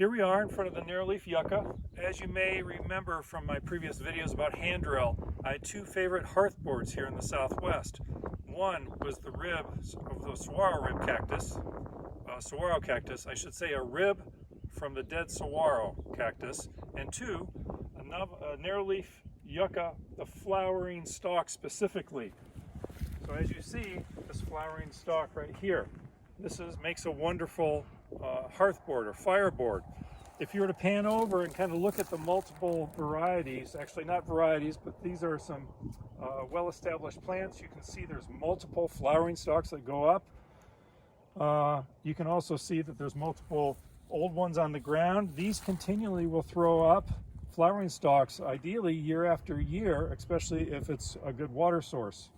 Here we are in front of the narrowleaf yucca. As you may remember from my previous videos about hand drill, I had two favorite hearth boards here in the Southwest. One was the rib of the saguaro cactus, I should say a rib from the dead saguaro cactus, and two, a narrowleaf yucca, the flowering stalk specifically. So as you see, this flowering stalk right here, makes a wonderful hearth board or fire board. If you were to pan over and kind of look at the multiple varieties, actually not varieties, but these are some well-established plants, you can see there's multiple flowering stalks that go up. You can also see that there's multiple old ones on the ground. These continually will throw up flowering stalks, ideally year after year, especially if it's a good water source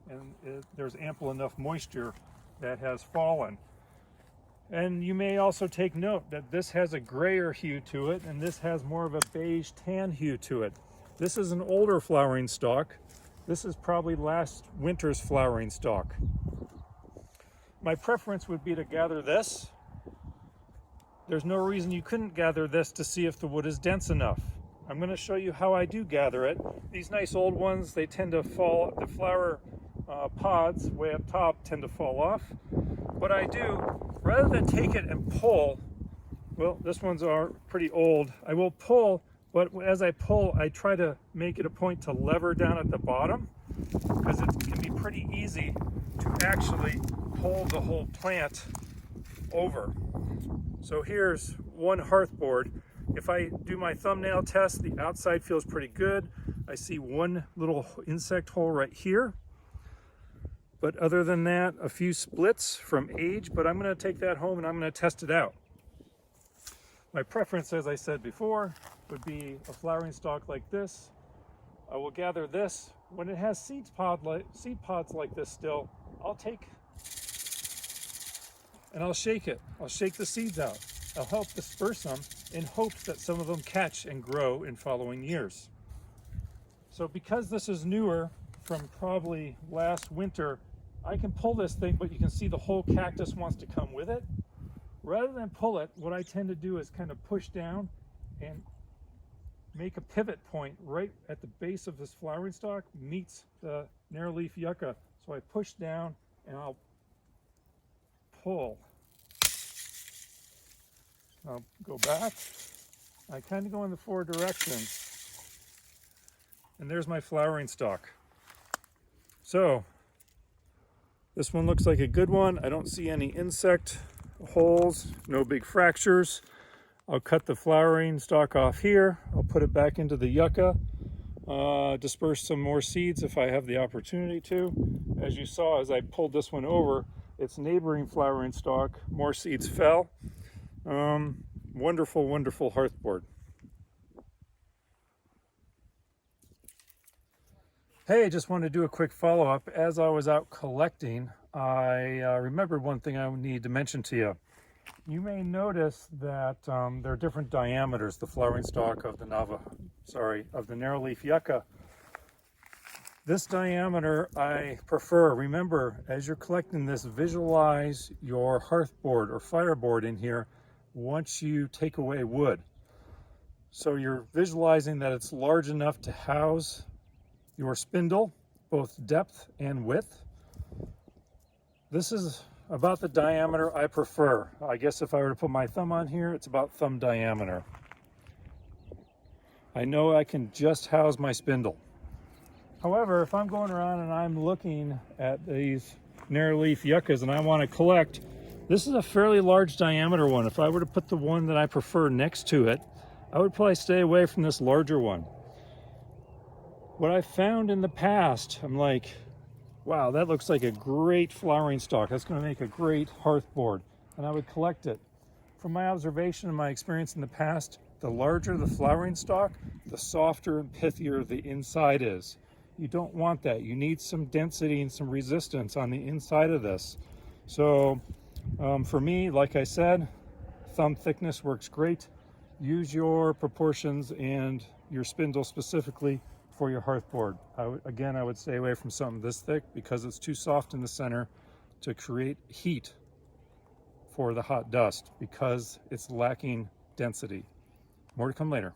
and there's ample enough moisture that has fallen. And you may also take note that this has a grayer hue to it and this has more of a beige tan hue to it. This is an older flowering stalk. This is probably last winter's flowering stalk. My preference would be to gather this. There's no reason you couldn't gather this to see if the wood is dense enough. I'm going to show you how I do gather it. These nice old ones, they tend to fall, the flower pods way up top tend to fall off. What I do, rather than take it and pull, well, this one's are pretty old, I will pull, but as I pull, I try to make it a point to lever down at the bottom, because it can be pretty easy to actually pull the whole plant over. So here's one hearth board. If I do my thumbnail test, the outside feels pretty good. I see one little insect hole right here. But other than that, a few splits from age, but I'm going to take that home and I'm going to test it out. My preference, as I said before, would be a flowering stalk like this. I will gather this. When it has seed pods like this still, I'll take and I'll shake it. I'll shake the seeds out. I'll help disperse them in hopes that some of them catch and grow in following years. So because this is newer from probably last winter, I can pull this thing, but you can see the whole cactus wants to come with it. Rather than pull it, what I tend to do is kind of push down and make a pivot point right at the base of this flowering stalk meets the narrowleaf yucca. So I push down and I'll pull. I'll go back. I kind of go in the four directions. And there's my flowering stalk. So this one looks like a good one. I don't see any insect holes, no big fractures. I'll cut the flowering stalk off here. I'll put it back into the yucca, disperse some more seeds if I have the opportunity to. As you saw, as I pulled this one over, its neighboring flowering stalk, more seeds fell. Wonderful, wonderful hearth board. Hey, just wanted to do a quick follow-up. As I was out collecting, I remembered one thing I need to mention to you. You may notice that there are different diameters, the flowering stalk of the narrowleaf yucca. This diameter I prefer. Remember, as you're collecting this, visualize your hearth board or fire board in here once you take away wood. So you're visualizing that it's large enough to house your spindle, both depth and width. This is about the diameter I prefer. I guess if I were to put my thumb on here, it's about thumb diameter. I know I can just house my spindle. However, if I'm going around and I'm looking at these narrowleaf yuccas and I want to collect, this is a fairly large diameter one. If I were to put the one that I prefer next to it, I would probably stay away from this larger one. What I found in the past, I'm like, wow, that looks like a great flowering stalk. That's going to make a great hearth board. And I would collect it. From my observation and my experience in the past, the larger the flowering stalk, the softer and pithier the inside is. You don't want that. You need some density and some resistance on the inside of this. So for me, like I said, thumb thickness works great. Use your proportions and your spindle specifically for your hearth board. Again, I would stay away from something this thick because it's too soft in the center to create heat for the hot dust because it's lacking density. More to come later.